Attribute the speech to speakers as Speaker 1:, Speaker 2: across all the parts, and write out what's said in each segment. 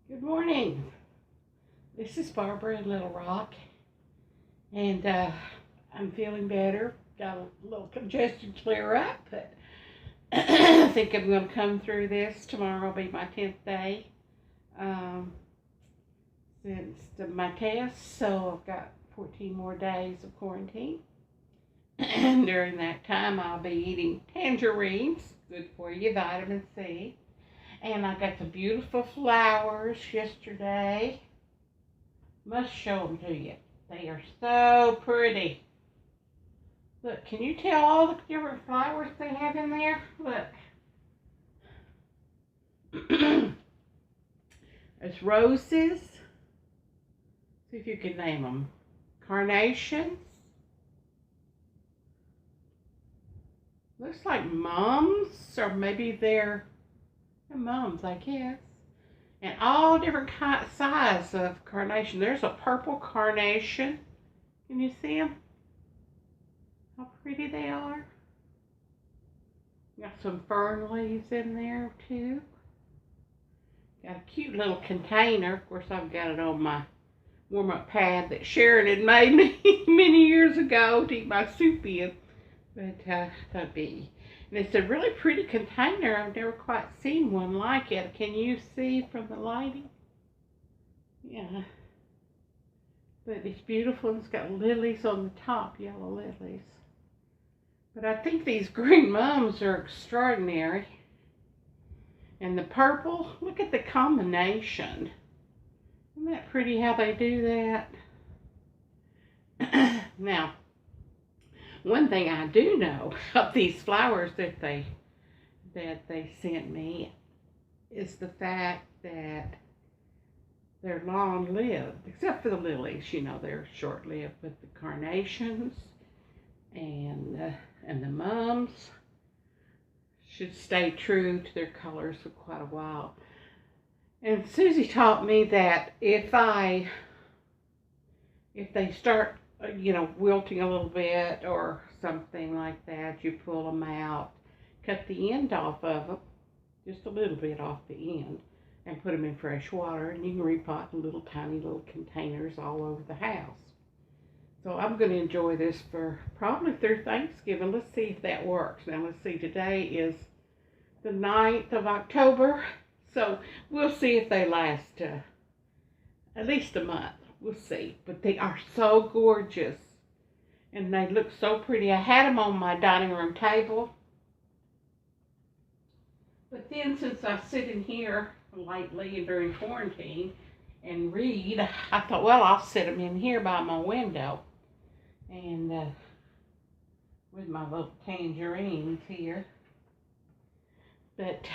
Speaker 1: Good morning. This is Barbara in Little Rock, and I'm feeling better. Got a little congestion clear up, but I think I'm going to come through this. Tomorrow will be my 10th day um, since my test, so I've got 14 more days of quarantine. And during that time, I'll be eating tangerines, good for you, vitamin C. And I got the beautiful flowers yesterday. Must show them to you. They are so pretty. Look, can you tell all the different flowers they have in there? Look. There's roses. See if you can name them. Carnations. Looks like mums, or maybe they're mums, I guess. And all different sizes of carnation. There's a purple carnation. Can you see them? How pretty they are. Got some fern leaves in there too. Got a cute little container. Of course, I've got it on my warm-up pad that Sharon had made me many years ago to eat my soup in. But that'd be. And it's a really pretty container. I've never quite seen one like it. Can you see from the lighting? Yeah. But it's beautiful. It's got lilies on the top, yellow lilies. But I think these green mums are extraordinary. And the purple, look at the combination. Isn't that pretty how they do that? Now, one thing I do know of these flowers that they sent me is the fact that they're long-lived, except for the lilies. You know, they're short-lived, but the carnations and the mums should stay true to their colors for quite a while. And Susie taught me that if they start wilting a little bit or something like that, you pull them out, cut the end off of them, just a little bit off the end, and put them in fresh water, and you can repot in little tiny little containers all over the house. So I'm going to enjoy this for probably through Thanksgiving. Let's see if that works. Now let's see, today is the 9th of October, so we'll see if they last at least a month. We'll see. But they are so gorgeous. And they look so pretty. I had them on my dining room table. But then since I sit in here lately and during quarantine and read, I thought, well, I'll sit them in here by my window. And with my little tangerines here. But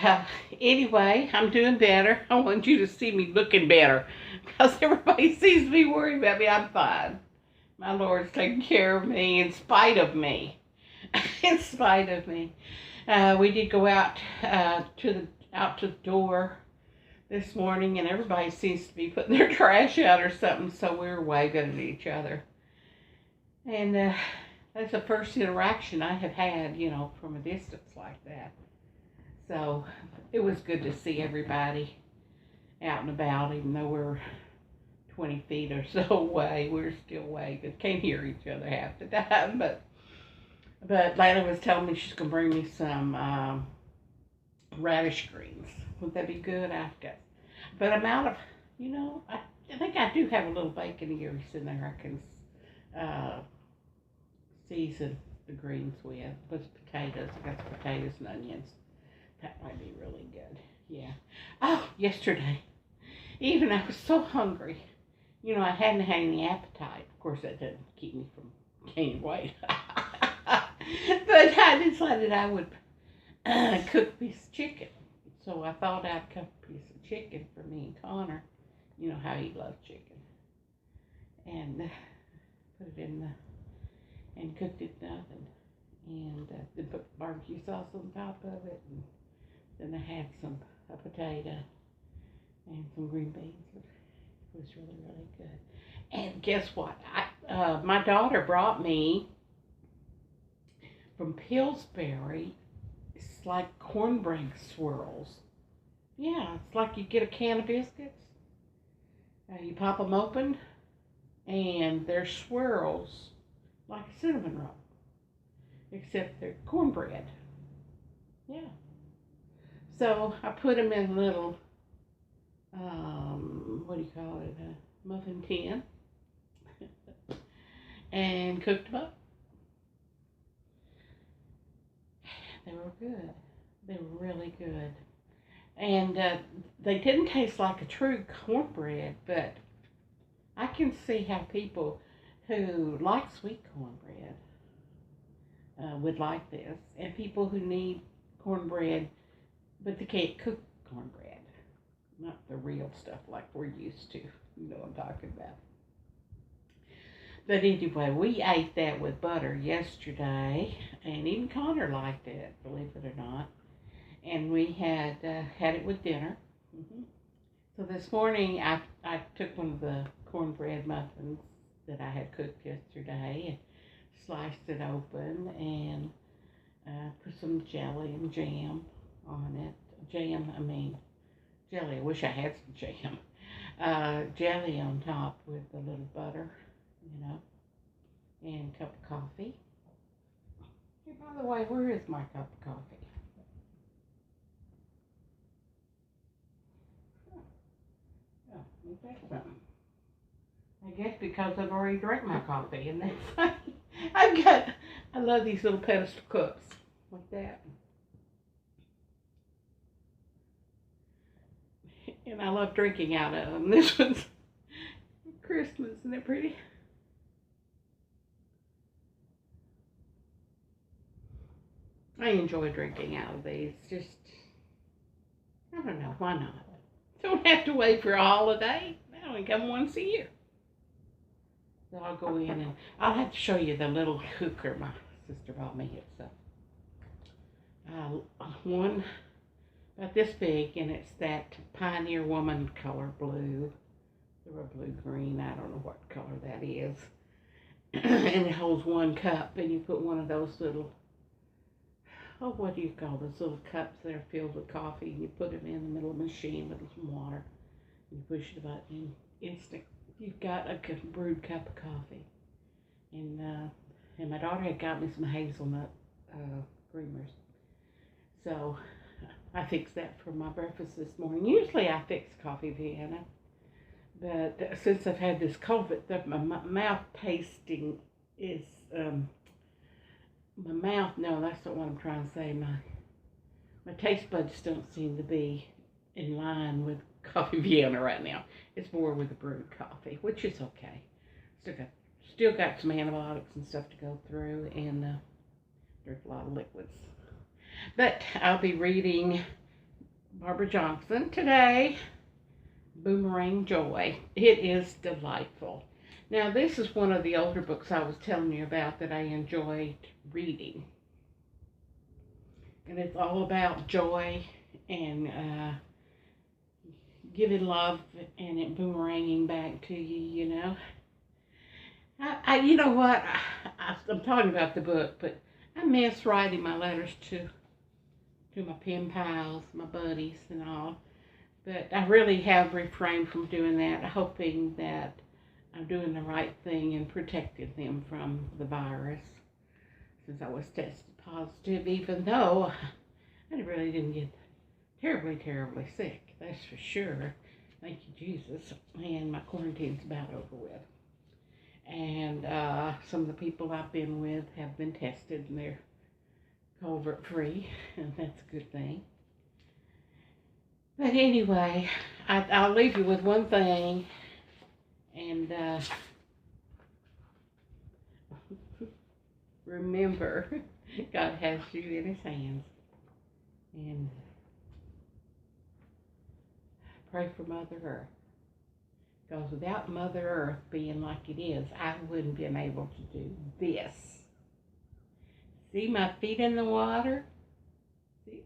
Speaker 1: anyway, I'm doing better. I want you to see me looking better because everybody sees me worried about me. I'm fine. My Lord's taking care of me in spite of me. In spite of me. We did go out to the door this morning, and everybody seems to be putting their trash out or something, so we were waving at each other. And that's the first interaction I have had, from a distance like that. So it was good to see everybody out and about, even though we're 20 feet or so away. We're still waving. Can't hear each other half the time. But Layla was telling me she's going to bring me some radish greens. Would that be good? But I'm out of, I think I do have a little bacon ears in there I can season the greens with potatoes. I got some potatoes and onions. That might be really good. Yeah. Oh, yesterday, even I was so hungry. I hadn't had any appetite. Of course, that doesn't keep me from gaining weight. But I decided I would cook a piece of chicken. So I thought I'd cook a piece of chicken for me and Connor. You know how he loves chicken. And put it and cooked it up and then put barbecue sauce on top of it. And then I had a potato and some green beans. It was really, really good. And guess what? My daughter brought me from Pillsbury. It's like cornbread swirls. Yeah, it's like you get a can of biscuits You pop them open, and they're swirls like a cinnamon roll, except they're cornbread. Yeah. So I put them in a little, what do you call it, a muffin tin, and cooked them up. They were good. They were really good. And they didn't taste like a true cornbread, but I can see how people who like sweet cornbread would like this, and people who need cornbread, but they can't cook cornbread, not the real stuff like we're used to. You know what I'm talking about. But anyway, we ate that with butter yesterday, and even Connor liked it, believe it or not. And we had had it with dinner. hmm So this morning, I took one of the cornbread muffins that I had cooked yesterday and sliced it open and put some jelly and jam on it. Jelly. I wish I had some jam. Jelly on top with a little butter, and a cup of coffee. Hey, by the way, where is my cup of coffee? Oh, let me take some. I guess because I've already drank my coffee, and that's I love these little pedestal cups like that. And I love drinking out of them. This one's Christmas, isn't it pretty? I enjoy drinking out of these. Just, I don't know, why not? Don't have to wait for a holiday. They only come once a year. So I'll go in and I'll have to show you the little cooker my sister bought me. It's one about this big, and it's that Pioneer Woman color blue or blue green. I don't know what color that is. And it holds one cup, and you put one of those little, what do you call those little cups that are filled with coffee, and you put them in the middle of the machine with some water, and you push the button, and instant you've got a brewed cup of coffee. And my daughter had got me some hazelnut creamers, so I fixed that for my breakfast this morning. Usually I fix coffee Vienna, but since I've had this COVID, my mouth tasting is, my mouth, no, that's not what I'm trying to say. My taste buds don't seem to be in line with coffee Vienna right now. It's more with the brewed coffee, which is okay. Still got some antibiotics and stuff to go through, and there's a lot of liquids. But I'll be reading Barbara Johnson today, Boomerang Joy. It is delightful. Now, this is one of the older books I was telling you about that I enjoyed reading. And it's all about joy and giving love and it boomeranging back to you, you know what? I'm talking about the book, but I miss writing my letters to my pen pals, my buddies and all. But I really have refrained from doing that, hoping that I'm doing the right thing and protecting them from the virus, since I was tested positive, even though I really didn't get terribly, terribly sick. That's for sure. Thank you, Jesus. And my quarantine's about over with. And some of the people I've been with have been tested, and they're COVID free, and that's a good thing. But anyway, I'll leave you with one thing, and remember, God has you in His hands, and pray for Mother Earth. Because without Mother Earth being like it is, I wouldn't have been able to do this. See my feet in the water? See?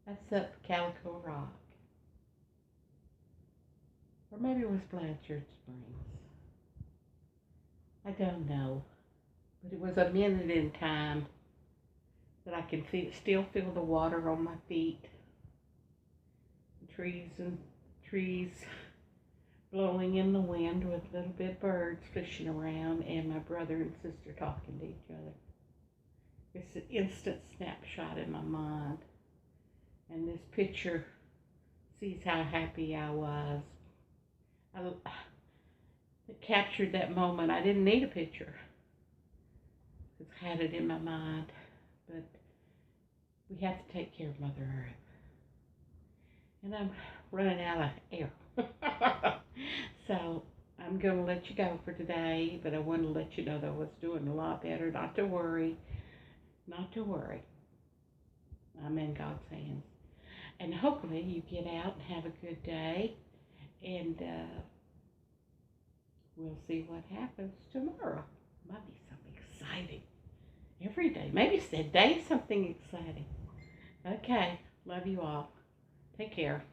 Speaker 1: That's up Calico Rock. Or maybe it was Blanchard Springs. I don't know. But it was a minute in time that I can still feel the water on my feet. The trees blowing in the wind with little bit birds fishing around and my brother and sister talking to each other. It's an instant snapshot in my mind. And this picture sees how happy I was. I captured that moment. I didn't need a picture. I had it in my mind. But we have to take care of Mother Earth. And I'm running out of air. So I'm going to let you go for today, but I want to let you know that I was doing a lot better. Not to worry. Not to worry. I'm in God's hands. And hopefully you get out and have a good day. And we'll see what happens tomorrow. Might be something exciting. Every day. Maybe it's a day something exciting. Okay. Love you all. Take care.